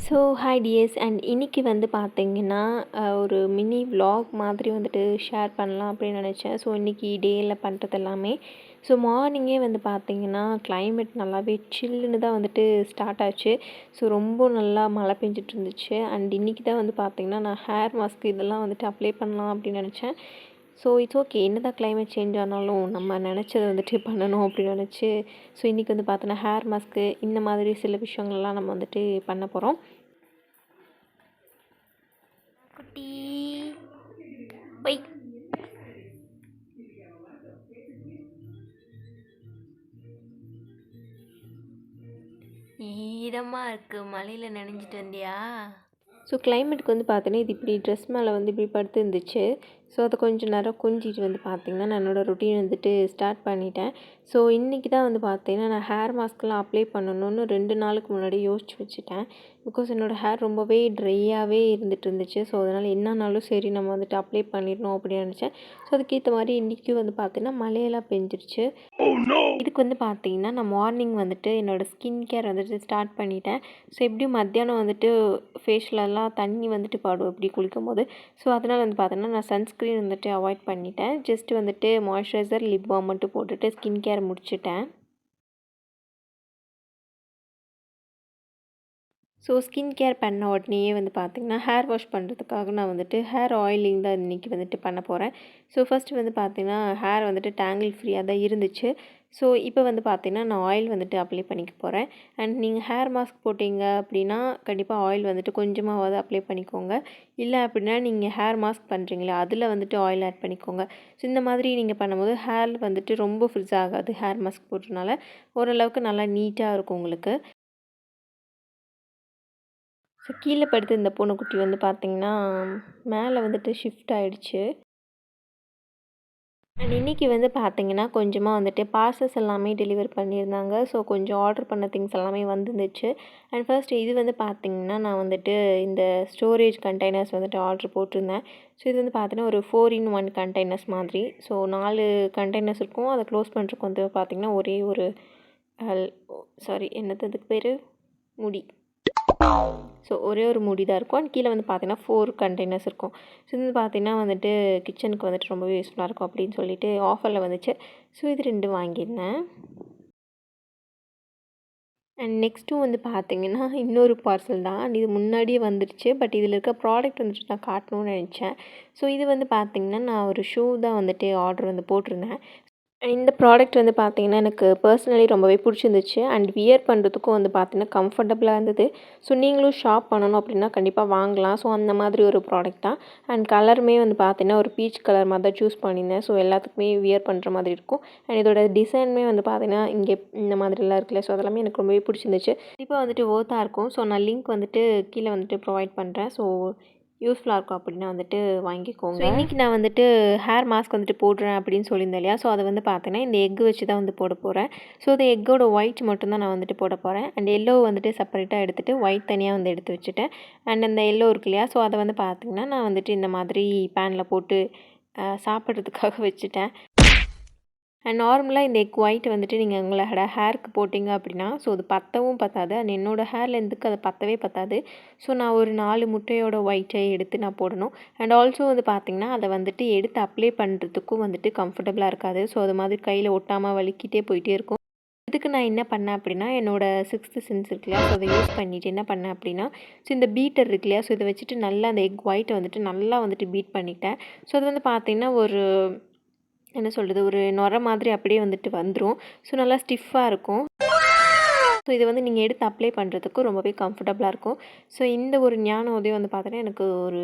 So hi tears and இன்றைக்கி வந்து பார்த்தீங்கன்னா ஒரு மினி vlog மாதிரி வந்துட்டு ஷேர் பண்ணலாம் அப்படின்னு நினச்சேன். ஸோ இன்றைக்கி டேயில் பண்ணுறது எல்லாமே. ஸோ மார்னிங்கே வந்து பார்த்திங்கன்னா climate நல்லாவே சில்லுன்னு தான் வந்துட்டு ஸ்டார்ட் ஆச்சு. ஸோ ரொம்ப நல்லா மழை பெஞ்சிட்டு இருந்துச்சு. அண்ட் இன்றைக்கி தான் வந்து பார்த்திங்கன்னா நான் ஹேர் மாஸ்க் இதெல்லாம் வந்துட்டு அப்ளை பண்ணலாம் அப்படின்னு நினச்சேன். ஸோ இட்ஸ் ஓகே, என்ன தான் கிளைமேட் சேஞ்ச் ஆனாலும் நம்ம நினச்சதை வந்துட்டு பண்ணணும் அப்படின்னு நினச்சி ஸோ இன்றைக்கி வந்து பார்த்தோன்னா ஹேர் மாஸ்க்கு இந்த மாதிரி சில விஷயங்கள்லாம் நம்ம வந்துட்டு பண்ண போகிறோம். குட்டி ஒய் ஈரமாக இருக்குது, மழையில் நனைஞ்சிட்டு வந்தியா? ஸோ கிளைமேட்டுக்கு வந்து பார்த்தீங்கன்னா இது இப்படி ட்ரெஸ் மேலே வந்து இப்படி படுத்து இருந்துச்சு. ஸோ அதை கொஞ்சம் நேரம் கொஞ்சிட்டு வந்து பார்த்திங்கன்னா நான் என்னோடய ரொட்டீன் வந்துட்டு ஸ்டார்ட் பண்ணிட்டேன். ஸோ இன்றைக்கி தான் வந்து பார்த்திங்கன்னா நான் ஹேர் மாஸ்க்லாம் அப்ளை பண்ணணும்னு 2 நாளுக்கு முன்னாடி யோசிச்சு வச்சுட்டேன். பிகாஸ் என்னோடய ஹேர் ரொம்பவே ட்ரையாகவே இருந்துச்சு. ஸோ அதனால் என்னன்னாலும் சரி நம்ம வந்துட்டு அப்ளை பண்ணிடணும் அப்படின்னு நினச்சேன். ஸோ அதுக்கேற்ற மாதிரி இன்றைக்கும் வந்து பார்த்திங்கன்னா மழையெல்லாம் பெஞ்சிருச்சு. இதுக்கு வந்து பார்த்திங்கன்னா நான் மார்னிங் வந்துட்டு என்னோடய ஸ்கின் கேர் வந்துட்டு ஸ்டார்ட் பண்ணிட்டேன். ஸோ எப்படியும் மத்தியானம் வந்துட்டு ஃபேஷியலெல்லாம் தண்ணி வந்துட்டு படும் இப்படி குளிக்கும் போது. ஸோ அதனால் வந்து பார்த்தோன்னா நான் சன்ஸ்க்ரீன் வந்துட்டு அவாய்ட் பண்ணிட்டேன். ஜஸ்ட் வந்துட்டு மாய்ஸ்சரைசர், லிப் பாம் மட்டும் போட்டுட்டு ஸ்கின் கேர் முடிச்சிட்டேன். ஸோ ஸ்கின் கேர் பண்ண உடனேயே வந்து பார்த்திங்கன்னா ஹேர் வாஷ் பண்ணுறதுக்காக நான் வந்துட்டு ஹேர் ஆயிலிங் தான் இன்றைக்கி வந்துட்டு பண்ண போகிறேன். ஸோ ஃபஸ்ட்டு வந்து பார்த்திங்கன்னா ஹேர் வந்துட்டு டேங்கிள் ஃப்ரீயாக தான் இருந்துச்சு. ஸோ இப்போ வந்து பார்த்திங்கன்னா நான் ஆயில் வந்துட்டு அப்ளை பண்ணிக்க போகிறேன். அண்ட் நீங்கள் ஹேர் மாஸ்க் போட்டிங்க அப்படின்னா கண்டிப்பாக ஆயில் வந்துட்டு கொஞ்சமாவது அப்ளை பண்ணிக்கோங்க. இல்லை அப்படின்னா நீங்கள் ஹேர் மாஸ்க் பண்ணுறீங்களா அதில் வந்துட்டு ஆயில் ஆட் பண்ணிக்கோங்க. ஸோ இந்த மாதிரி நீங்கள் பண்ணும்போது ஹேர் வந்துட்டு ரொம்ப ஃப்ரிட்ஜ் ஆகாது. ஹேர் மாஸ்க் போட்டதுனால ஓரளவுக்கு நல்லா நீட்டாக இருக்கும் உங்களுக்கு. ஸோ கீழே படுத்து இந்த பூனைக்குட்டி வந்து பார்த்திங்கன்னா மேலே வந்துட்டு ஷிஃப்ட் ஆகிடுச்சு. அண்ட் இன்றைக்கி வந்து பார்த்திங்கன்னா கொஞ்சமாக வந்துட்டு பார்சல்ஸ் எல்லாமே டெலிவர் பண்ணியிருந்தாங்க. ஸோ கொஞ்சம் ஆர்டர் பண்ண திங்ஸ் எல்லாமே வந்துருந்துச்சு. அண்ட் ஃபர்ஸ்ட் இது வந்து பார்த்திங்கன்னா நான் வந்துட்டு இந்த ஸ்டோரேஜ் கண்டெய்னர்ஸ் வந்துட்டு ஆர்டர் போட்டிருந்தேன். ஸோ இது வந்து பார்த்திங்கன்னா ஒரு 4-in-1 கண்டெய்னர்ஸ் மாதிரி. ஸோ 4 கண்டெய்னர்ஸ் இருக்கும். அதை க்ளோஸ் பண்ணுறதுக்கு வந்து பார்த்திங்கன்னா ஒரே ஒரு அதுக்கு பேர் முடி. ஸோ ஒரே ஒரு மூடி தான் இருக்கும். அண்ட் கீழே வந்து பார்த்திங்கன்னா 4 கண்டெய்னர்ஸ் இருக்கும். ஸோ இது வந்து பார்த்திங்கன்னா வந்துட்டு கிச்சனுக்கு வந்துட்டு ரொம்பவே யூஸ்ஃபுல்லாக இருக்கும் அப்படின்னு சொல்லிட்டு ஆஃபரில் வந்துச்சு. ஸோ இது 2 வாங்கியிருந்தேன். அண்ட் நெக்ஸ்ட்டும் வந்து பார்த்திங்கன்னா இன்னொரு பார்சல் தான். அண்ட் இது முன்னாடியே வந்துடுச்சு. பட் இதில் இருக்க ப்ராடக்ட் வந்துட்டு நான் காட்டணும்னு நினச்சேன். ஸோ இது வந்து பார்த்திங்கன்னா நான் ஒரு ஷூ தான் வந்துட்டு ஆர்டர் வந்து போட்டிருந்தேன். இந்த ப்ராடக்ட் வந்து பார்த்திங்கன்னா எனக்கு பர்சனலி ரொம்பவே பிடிச்சிருந்துச்சு. அண்ட் வியர் பண்ணுறதுக்கும் வந்து பார்த்திங்கன்னா கம்ஃபர்டபுளாக இருந்தது. ஸோ நீங்களும் ஷாப் பண்ணணும் அப்படின்னா கண்டிப்பாக வாங்கலாம். ஸோ அந்த மாதிரி ஒரு ப்ராடக்ட் தான். அண்ட் கலருமே வந்து பார்த்திங்கன்னா ஒரு பீச் கலர் மாதிரி தான் சூஸ் பண்ணியிருந்தேன். ஸோ எல்லாத்துக்குமே வியர் பண்ணுற மாதிரி இருக்கும். அண்ட் இதோட டிசைனுமே வந்து பார்த்திங்கன்னா இங்கே இந்த மாதிரிலாம் இருக்குல்ல. ஸோ அதெல்லாமே எனக்கு ரொம்பவே பிடிச்சிருந்துச்சு. கண்டிப்பாக வந்துட்டு ஒர்த்தாக இருக்கும். ஸோ நான் லிங்க் வந்துட்டு கீழே வந்துட்டு ப்ரொவைட் பண்ணுறேன். ஸோ யூஸ்ஃபுல்லாக இருக்கும் அப்படின்னா வந்துட்டு வாங்கிக்கோங்க. ஸோ இன்றைக்கி நான் வந்துட்டு ஹேர் மாஸ்க் வந்துட்டு போடுறேன் அப்படின்னு சொல்லியிருந்தேன் இல்லையா. ஸோ அதை வந்து பார்த்தீங்கன்னா இந்த எக் வச்சு தான் வந்து போட போகிறேன். ஸோ இந்த எக்கோட ஒயிட் மட்டும்தான் நான் வந்துட்டு போட போகிறேன். அண்ட் எல்லோ வந்துட்டு செப்பரேட்டாக எடுத்துகிட்டு ஒயிட் தனியாக வந்து எடுத்து வச்சுட்டேன். அண்ட் அந்த எல்லோ இருக்கு இல்லையா. ஸோ அதை வந்து பார்த்திங்கன்னா நான் வந்துட்டு இந்த மாதிரி பேனில் போட்டு சாப்பிட்றதுக்காக வச்சுட்டேன். அண்ட் நார்மலாக இந்த எக் ஒயிட் வந்துட்டு நீங்கள் உங்களோட ஹேருக்கு போட்டிங்க அப்படின்னா ஸோ அது பற்றவும் பற்றாது. அண்ட் என்னோடய ஹேர் லென்த்துக்கு அது பற்றவே பற்றாது. ஸோ நான் ஒரு 4 முட்டையோட ஒயிட்டை எடுத்து நான் போடணும். அண்ட் ஆல்சோ வந்து பார்த்திங்கன்னா அதை வந்துட்டு எடுத்து அப்ளை பண்ணுறதுக்கும் வந்துட்டு கம்ஃபர்டபுளாக இருக்காது. ஸோ அது மாதிரி கையில் ஒட்டாமல் வலிக்கிட்டே போயிட்டே இருக்கும். இதுக்கு நான் என்ன பண்ணேன் அப்படின்னா என்னோடய 6th சென்ஸ் இருக்கு இல்லையா. ஸோ அதை யூஸ் பண்ணிவிட்டு என்ன பண்ணேன் அப்படின்னா ஸோ இந்த பீட்டர் இருக்கு இல்லையா. ஸோ இதை வச்சுட்டு நல்லா அந்த எக் ஒயிட்டை வந்துட்டு நல்லா வந்துட்டு பீட் பண்ணிட்டேன். ஸோ அது வந்து பார்த்திங்கன்னா ஒரு என்ன சொல்கிறது, ஒரு நுரை மாதிரி அப்படியே வந்துட்டு வந்துடும். ஸோ நல்லா ஸ்டிஃபாக இருக்கும். ஸோ இதை வந்து நீங்கள் எடுத்து அப்ளை பண்ணுறதுக்கு ரொம்பவே கம்ஃபர்டபுளாக இருக்கும். ஸோ இந்த ஒரு ஞான உதயம் வந்து பார்த்தீங்கன்னா எனக்கு ஒரு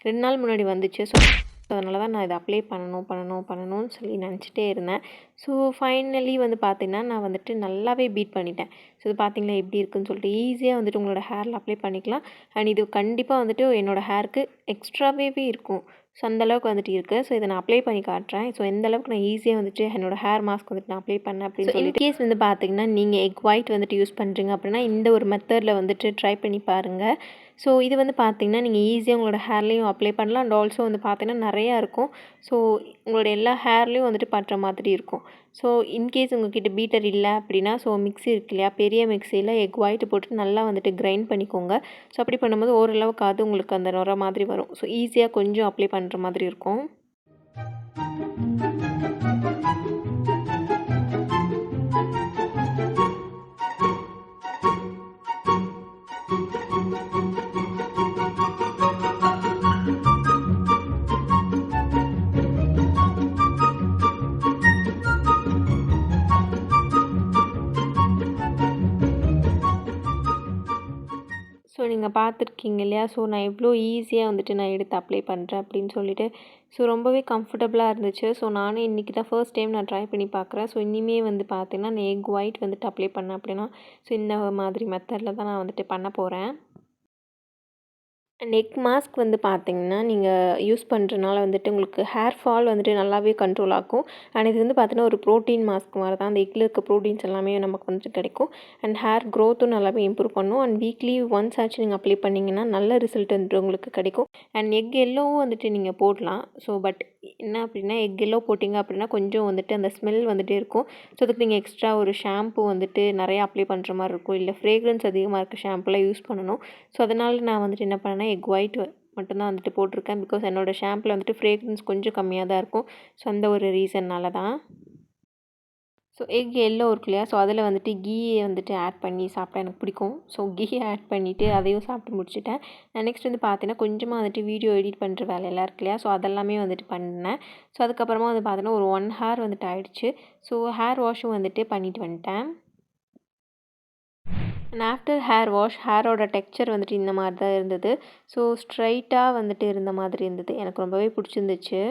2 நாள் முன்னாடி வந்துச்சு. ஸோ அதனால தான் நான் இதை அப்ளை பண்ணணும்னு சொல்லி நினச்சிட்டே இருந்தேன். ஸோ ஃபைனலி வந்து பார்த்திங்கன்னா நான் வந்துட்டு நல்லாவே பீட் பண்ணிட்டேன். ஸோ இது பார்த்திங்களா எப்படி இருக்குன்னு சொல்லிட்டு ஈஸியாக வந்துட்டு உங்களோட ஹேரில் அப்ளை பண்ணிக்கலாம். அண்ட் இது கண்டிப்பாக வந்துட்டு என்னோடய ஹேருக்கு எக்ஸ்ட்ராவே இருக்கும். ஸோ அந்தளவுக்கு வந்துட்டு இருக்குது. ஸோ இதை நான் அப்ளை பண்ணி காட்டுறேன். ஸோ எந்த அளவுக்கு நான் ஈஸியாக வந்துட்டு என்னோடய ஹேர் மாஸ்க் வந்துட்டு நான் அப்ளை பண்ணேன் அப்படின்னு சொல்லி. கேஸ் வந்து பார்த்திங்கன்னா நீங்கள் எக் ஒயிட் வந்துட்டு யூஸ் பண்ணுறீங்க அப்படின்னா இந்த ஒரு மெத்தடில் வந்துட்டு ட்ரை பண்ணி பாருங்கள். ஸோ இது வந்து பார்த்திங்கன்னா நீங்கள் ஈஸியாக உங்களோட ஹேர்லேயும் அப்ளை பண்ணலாம். அண்ட் ஆல்சோ வந்து பார்த்திங்கன்னா நிறையா இருக்கும். ஸோ உங்களோட எல்லா ஹேர்லேயும் வந்துட்டு படுற மாதிரி இருக்கும். ஸோ இன்கேஸ் உங்கள்கிட்ட பீட்டர் இல்லை அப்படின்னா, ஸோ மிக்ஸி இருக்கு இல்லையா, பெரிய மிக்ஸியில் எக் ஒயிட் போட்டு நல்லா வந்துட்டு கிரைண்ட் பண்ணிக்கோங்க. ஸோ அப்படி பண்ணும்போது ஓரளவுக்காவது உங்களுக்கு அந்த நுரை மாதிரி வரும். ஸோ ஈஸியாக கொஞ்சம் அப்ளை பண்ணுற மாதிரி இருக்கும். ஸோ நீங்கள் பார்த்துருக்கீங்க இல்லையா, ஸோ நான் எவ்வளோ ஈஸியாக வந்துட்டு நான் எடுத்து அப்ளை பண்ணுறேன் அப்படின்னு சொல்லிட்டு. ஸோ ரொம்பவே கம்ஃபர்டபுளாக இருந்துச்சு. ஸோ நானே இன்றைக்கி தான் ஃபர்ஸ்ட் டைம் நான் ட்ரை பண்ணி பார்க்குறேன். ஸோ இனிமே வந்து பார்த்தீங்கன்னா நான் எக் ஒயிட் வந்துட்டு அப்ளை பண்ணேன் அப்படின்னா, ஸோ இந்த மாதிரி மெத்தடில் தான் நான் வந்துட்டு பண்ண போகிறேன். நெக் மாஸ்க் வந்து பார்த்திங்கன்னா நீங்கள் யூஸ் பண்ணுறனால வந்துட்டு உங்களுக்கு ஹேர் ஃபால் வந்துட்டு நல்லாவே கண்ட்ரோல் ஆகும். அண்ட் இது வந்து பார்த்தீங்கன்னா ஒரு ப்ரோட்டீன் மாஸ்க் மாதிரி தான். அந்த எக்கில் இருக்க ப்ரோட்டீன்ஸ் எல்லாமே நமக்கு வந்துட்டு கிடைக்கும். அண்ட் ஹேர் க்ரோத்தும் நல்லாவே இம்ப்ரூவ் பண்ணும். அண்ட் வீக்லி ஒன்ஸ் ஆச்சு நீங்கள் அப்ளை பண்ணிங்கன்னா நல்ல ரிசல்ட் வந்துட்டு உங்களுக்கு கிடைக்கும். அண்ட் எக் எல்லோவும் வந்துட்டு நீங்கள் போடலாம். ஸோ பட் என்ன அப்படின்னா, எக் எல்லோ போட்டிங்க அப்படின்னா கொஞ்சம் வந்துட்டு அந்த ஸ்மெல் வந்துகிட்டே இருக்கும். ஸோ அதுக்கு நீங்கள் எக்ஸ்ட்ரா ஒரு ஷாம்பு வந்துட்டு நிறையா அப்ளை பண்ணுற மாதிரி இருக்கும். இல்லை ஃப்ரேக்ரன்ஸ் அதிகமாக இருக்க ஷாம்புலாம் யூஸ் பண்ணணும். ஸோ அதனால் நான் வந்துட்டு என்ன பண்ணேன்னா எக் ஒயிட் மட்டும்தான் வந்துட்டு போட்டிருக்கேன். பிகாஸ் என்னோடய ஷாம்பில் வந்துட்டு ஃப்ரேக்ரன்ஸ் கொஞ்சம் கம்மியாக தான் இருக்கும். ஸோ அந்த ஒரு ரீசன்னால் தான். ஸோ எக் எல்லோ இருக்கு இல்லையா, ஸோ அதில் வந்துட்டு கீயை வந்துட்டு ஆட் பண்ணி சாப்பிட்டா எனக்கு பிடிக்கும். ஸோ கீயை ஆட் பண்ணிவிட்டு அதையும் சாப்பிட்டு முடிச்சுட்டேன். நெக்ஸ்ட் வந்து பார்த்தீங்கன்னா கொஞ்சமாக வந்துட்டு வீடியோ எடிட் பண்ணுற வேலையெல்லாம் இருக்கு இல்லையா, ஸோ அதெல்லாமே வந்துட்டு பண்ணேன். ஸோ அதுக்கப்புறமா வந்து பார்த்தீங்கன்னா ஒரு 1 ஹவர் வந்துட்டு ஆகிடுச்சு. ஸோ ஹேர் வாஷும் வந்துட்டு பண்ணிட்டு வந்துட்டேன். அண்ட் ஆஃப்டர் ஹேர் வாஷ் ஹேரோட டெக்ஸ்சர் வந்துட்டு இந்த மாதிரி தான் இருந்தது. ஸோ ஸ்ட்ரைட்டாக வந்துட்டு இருந்த மாதிரி இருந்தது. எனக்கு ரொம்பவே பிடிச்சிருந்துச்சு.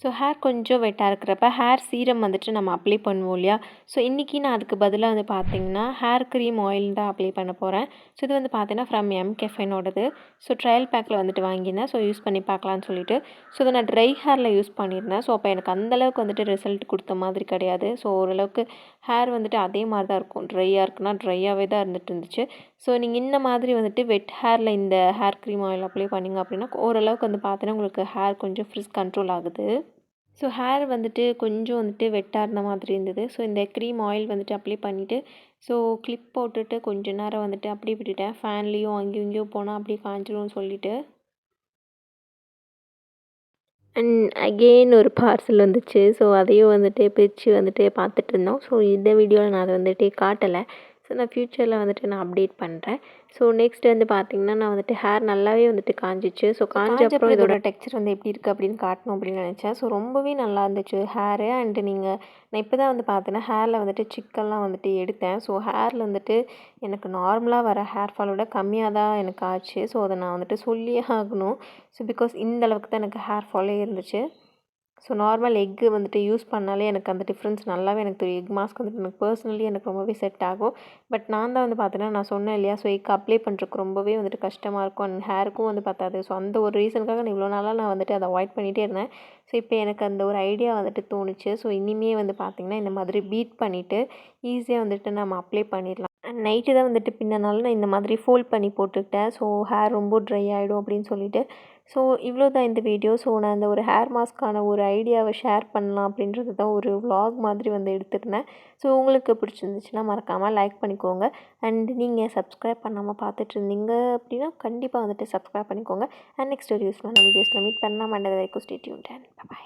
ஸோ ஹேர் கொஞ்சம் வெட்டாக இருக்கிறப்ப ஹேர் சீரம் வந்துட்டு நம்ம அப்ளை பண்ணுவோம் இல்லையா, ஸோ இன்றைக்கி நான் அதுக்கு பதிலாக வந்து பார்த்திங்கன்னா ஹேர் க்ரீம் ஆயில் தான் அப்ளை பண்ண போகிறேன். ஸோ இது வந்து பார்த்திங்கன்னா ஃப்ரம் எம்கெஃபைனோடது. ஸோ ட்ரையல் பேக்கில் வந்துட்டு வாங்கியிருந்தேன். ஸோ யூஸ் பண்ணி பார்க்கலான்னு சொல்லிட்டு. ஸோ இதை நான் ட்ரை ஹேரில் யூஸ் பண்ணியிருந்தேன். ஸோ அப்போ எனக்கு அந்தளவுக்கு வந்துட்டு ரிசல்ட் கொடுத்த மாதிரி கிடையாது. ஸோ ஓரளவுக்கு ஹேர் வந்துட்டு அதே மாதிரி தான் இருக்கும். ட்ரையாக இருக்குன்னா ட்ரையாகவே தான் இருந்துச்சு. ஸோ நீங்கள் இந்த மாதிரி வந்துட்டு வெட் ஹேரில் இந்த ஹேர் க்ரீம் ஆயில் அப்ளை பண்ணிங்க அப்படின்னா ஓரளவுக்கு வந்து பார்த்தீங்கன்னா உங்களுக்கு ஹேர் கொஞ்சம் ஃப்ரிஸ் கண்ட்ரோல் ஆகுது. ஸோ ஹேர் வந்துட்டு கொஞ்சம் வந்துட்டு வெட்டாக இருந்த மாதிரி இருந்தது. ஸோ இந்த க்ரீம் ஆயில் வந்துட்டு அப்ளை பண்ணிவிட்டு ஸோ கிளிப் போட்டுட்டு கொஞ்ச நேரம் வந்துட்டு அப்படியே விட்டுட்டேன். ஃபேன்லேயும் அங்கேயும் இங்கேயும் போனால் அப்படியே காஞ்சிரும்னு சொல்லிவிட்டு. அண்ட் அகெயின் ஒரு பார்சல் வந்துச்சு. ஸோ அதையும் வந்துட்டு பிரித்து வந்துட்டு பார்த்துட்டு இருந்தோம். ஸோ இந்த வீடியோவில் நான் அதை வந்துட்டு காட்டலை. ஸோ நான் ஃப்யூச்சரில் வந்துட்டு நான் அப்டேட் பண்ணுறேன். ஸோ நெக்ஸ்ட் வந்து பார்த்திங்கன்னா நான் வந்துட்டு ஹேர் நல்லாவே வந்துட்டு காஞ்சிச்சு. ஸோ காஞ்ச அப்புறம் இதோட டெக்ஸ்சர் வந்து எப்படி இருக்குது அப்படின்னு காட்டணும் அப்படின்னு நினச்சேன். ஸோ ரொம்பவே நல்லா இருந்துச்சு ஹேரு. அண்டு நான் இப்போ தான் வந்து பார்த்தேன்னா ஹேரில் வந்துட்டு சிக்கெல்லாம் வந்துட்டு எடுத்தேன். ஸோ ஹேரில் வந்துட்டு எனக்கு நார்மலாக வர ஹேர் ஃபாலோட கம்மியாக தான் எனக்கு ஆச்சு. ஸோ அதை நான் வந்துட்டு சொல்லியே ஆகணும். ஸோ பிகாஸ் இந்த அளவுக்கு தான் எனக்கு ஹேர் ஃபாலே இருந்துச்சு. ஸோ நார்மல் எக்கு வந்துட்டு யூஸ் பண்ணாலே எனக்கு அந்த டிஃப்ரென்ஸ் நல்லாவே எனக்கு தெரியும். எக் மாஸ்க் வந்துட்டு எனக்கு பர்சனலி எனக்கு ரொம்பவே செட் ஆகும். பட் நான் தான் வந்து பார்த்தீங்கன்னா நான் சொன்னேன் இல்லையா, ஸோ எக் அப்ளை பண்ணுறதுக்கு ரொம்பவே வந்துட்டு கஷ்டமாக இருக்கும். அண்ட் ஹேருக்கும் வந்து பத்தாது. ஸோ அந்த ஒரு ரீசனுக்காக நான் இவ்வளோ நாளாக நான் வந்துட்டு அதை அவாய்ட் பண்ணிகிட்டே இருந்தேன். ஸோ இப்போ எனக்கு அந்த ஒரு ஐடியா வந்துட்டு தோணுச்சு. ஸோ இனிமே வந்து பார்த்திங்கன்னா இந்த மாதிரி பீட் பண்ணிவிட்டு ஈஸியாக வந்துட்டு நம்ம அப்ளை பண்ணிடலாம். அண்ட் நைட்டு தான் வந்துட்டு பின்னனால நான் இந்த மாதிரி ஃபோல்ட் பண்ணி போட்டுக்கிட்டேன். ஸோ ஹேர் ரொம்ப ட்ரை ஆகிடும் அப்படின்னு சொல்லிட்டு. ஸோ இவ்வளோ தான் இந்த வீடியோ. ஸோ நான் இந்த ஒரு ஹேர் மாஸ்க்கான ஒரு ஐடியாவை ஷேர் பண்ணலாம் அப்படின்றது தான் ஒரு விலாக் மாதிரி வந்து எடுத்துருந்தேன். ஸோ உங்களுக்கு பிடிச்சிருந்துச்சுன்னா மறக்காமல் லைக் பண்ணிக்கோங்க. அண்ட் நீங்கள் சப்ஸ்கிரைப் பண்ணாமல் பார்த்துட்டு இருந்தீங்க அப்படின்னா கண்டிப்பாக வந்துட்டு சப்ஸ்கிரைப் பண்ணிக்கோங்க. அண்ட் நெக்ஸ்ட் ஒரு யூஸ்ஃபுல்லான வீடியோஸில் மீட் பண்ணலாம். அண்ட் அது வரைக்கும் ஸ்டே டியூன்ட் அண்ட் பை.